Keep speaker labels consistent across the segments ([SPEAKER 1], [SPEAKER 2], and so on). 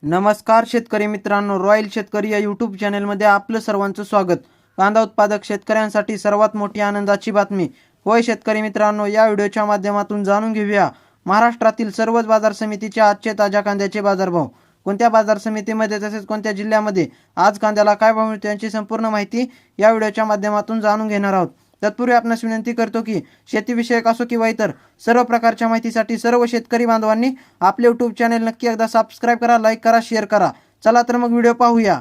[SPEAKER 1] नमस्कार शेतकरी मित्रांनो, रॉयल शेतकरी या यूट्यूब चॅनलमध्ये आपलं सर्वांचं स्वागत। कांदा उत्पादक शेतकऱ्यांसाठी सर्वात मोठी आनंदाची बातमी। होय शेतकरी मित्रांनो, या व्हिडिओच्या माध्यमातून जाणून घेऊया महाराष्ट्रातील सर्वच बाजार समितीच्या आजचे ताज्या कांद्याचे बाजारभाव। कोणत्या बाजार समितीमध्ये तसेच कोणत्या जिल्ह्यामध्ये आज कांद्याला काय भाव मिळतो यांची संपूर्ण माहिती या व्हिडिओच्या माध्यमातून जाणून घेणार आहोत। तत्पूर्वी आपणास विनंती करतो की शेतीविषयक असो किंवा इतर सर्व प्रकारच्या माहितीसाठी सर्व शेतकरी बांधवांनी आपले यूट्यूब चॅनल नक्की एकदा सबस्क्राइब करा, लाईक करा, शेअर करा। चला तर मग व्हिडिओ पाहूया।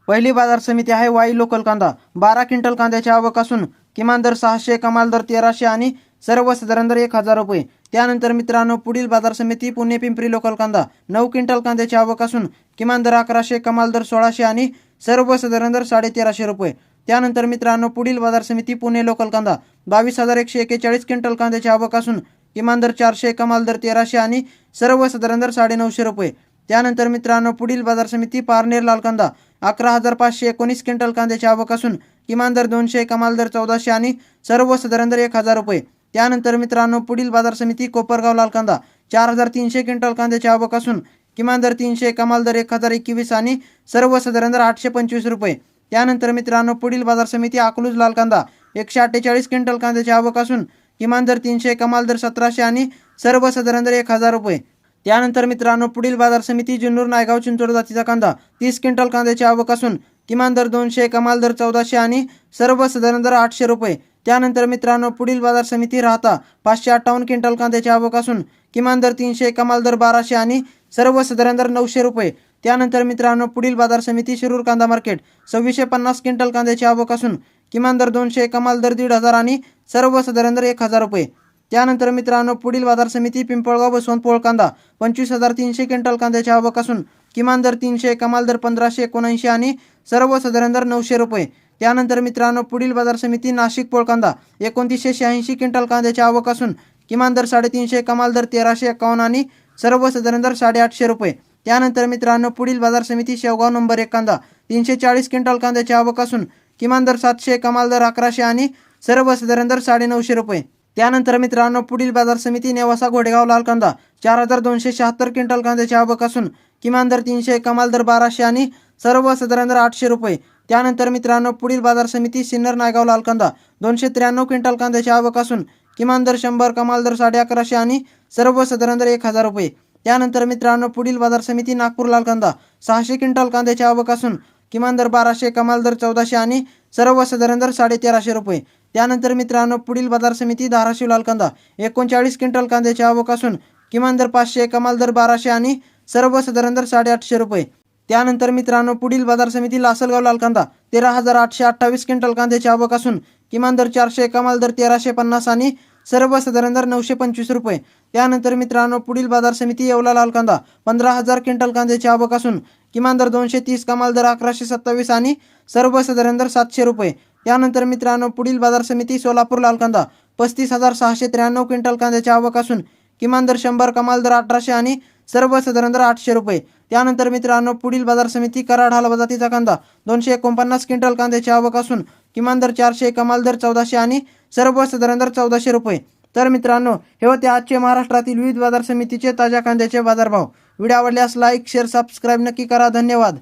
[SPEAKER 1] पहिली बाजार समिती आहे वाई लोकल कांदा। 12 क्विंटल कांद्याची आवक असून किमान दर 600, कमाल दर 1300 आणि सर्वसाधारण दर 1000 रुपये। त्यानंतर मित्रांनो पुढील बाजार समिती पुणे पिंपरी लोकल कांदा। 9 क्विंटल कांद्याची आवक असून किमान दर 1100, कमाल दर 1600 आणि सर्वसाधारण दर 1350 रुपये। त्यानंतर मित्रांनो पुढील बाजार समिती पुणे लोकल कांदा। 22,141 क्विंटल कांद्याची आवक असून किमान दर 400, कमाल दर 1300 आणि सर्वसाधारण दर 950 रुपये। त्यानंतर मित्रांनो पुढील बाजार समिती पारनेर लाल कांदा। 11,519 क्विंटल कांद्याची आवक असून किमान दर 200, कमाल दर 1400 आणि सर्वसाधारण दर 1000 रुपये। त्यानंतर मित्रांनो पुढील बाजार समिती कोपरगाव लाल कांदा। 4,300 क्विंटल कांद्याची आवक असून किमान दर 300, कमाल दर 1021 आणि सर्वसाधारण दर 825 रुपये। त्यानंतर मित्रांनो पुढील बाजार समिती अकलूज लाल कांदा। 148 क्विंटल कांद्याची आवक असून किमान दर 300, कमाल दर 1700 आणि सर्वसाधारण दर 1000 रुपये। त्यानंतर मित्रांनो पुढील बाजार समिती जुन्नर नायगाव चिंचोड जातीचा कांदा। 30 क्विंटल कांद्याची आवक असून किमान दर 200, कमाल दर 1400 आणि सर्वसाधारण दर 800 रुपये। त्यानंतर मित्रांनो पुढील बाजार समिती राहता। 558 क्विंटल कांद्याची आवक असून किमान दर 300, कमाल दर 1200 आणि सर्वसाधारण दर 900 रुपये। त्यानंतर मित्रांनो पुढील बाजार समिती शिरूर कांदा मार्केट। 2650 क्विंटल कांद्याची आवक असून किमान दर 200, कमाल दर 1500 आणि सर्वसाधारण दर 1000 रुपये। त्यानंतर मित्रांनो पुढील बाजार समिती पिंपळगाव बसवंतपोळ कांदा। 25,300 क्विंटल कांद्याची आवक असून किमान दर 300, कमाल दर 1579 आणि सर्वसाधारण दर 900 रुपये। त्यानंतर मित्रांनो पुढील बाजार समिती नाशिक पोळ कांदा। 2980 क्विंटल कांद्याची आवक असून किमान दर 350, कमाल दर 1351 आणि सर्वसाधारण दर 850 रुपये। त्यानंतर मित्रांनो पुढील बाजार समिती शेवगाव नंबर 1 कांदा। 340 क्विंटल कांद्याची आवक असून किमान दर 700, कमाल दर 1100 आणि सर्वसाधारण दर 950 रुपये। त्यानंतर मित्रांनो पुढील बाजार समिती नेवासा घोडेगाव लाल कांदा। 4276 क्विंटल कांद्याची आवक असून किमान दर 300, कमाल दर 1200 आणि सर्वसाधारण दर 800 रुपये। त्यानंतर मित्रांनो पुढील बाजार समिती सिन्नर नायगाव लाल कांदा। 293 क्विंटल कांद्याची आवक असून किमान दर 100, कमाल दर 1150 आणि सर्वसाधारण दर 1000 रुपये। त्यानंतर मित्रांनो पुढील बाजार समिती नागपूर लाल कांदा। 600 क्विंटल कांद्याची आवक असून किमान दर 1200, कमाल दर 1400 आणि सर्वसाधारण दर 1350 रुपये। त्यानंतर मित्रांनो पुढील बाजार समिती धाराशिव लाल कांदा। 39 क्विंटल कांद्याची आवक असून किमान दर 500, कमाल दर 1200 आणि सर्वसाधारण दर 850 रुपये। त्यानंतर मित्रांनो पुढील बाजार समिती लासलगाव लाल कांदा। 13,828 क्विंटल कांद्याची आवक असून किमान दर 400, कमाल दर 1350 आणि सर्वसाधारण दर 925 रुपये। त्यानंतर मित्रांनो पुढील बाजार समिती येवला लाल कांदा। 15,000 क्विंटल कांद्याची आवक असून किमान दर 230, कमाल दर 1127 आणि सर्वसाधारण दर 700 रुपये। त्यानंतर मित्रांनो पुढील बाजार समिती सोलापूर लाल कांदा। 35,693 क्विंटल कांद्याची आवक असून किमान दर 100, कमाल दर 1800 आणि सर्वसाधारण दर 800 रुपये। त्यानंतर मित्रांनो पुढील बाजार समिती कराड हलवा जातीचा कांदा। 249 क्विंटल कांद्याची आवक असून किमान दर 400, कमाल दर 1400 आणि सर्वसाधारण दर 1400 रुपये। तर मित्रांनो हे होते आजचे महाराष्ट्रातील विविध बाजार समितीचे ताज्या कांद्याचे बाजारभाव। व्हिडिओ आवडल्यास लाईक, शेअर, सबस्क्राईब नक्की करा। धन्यवाद।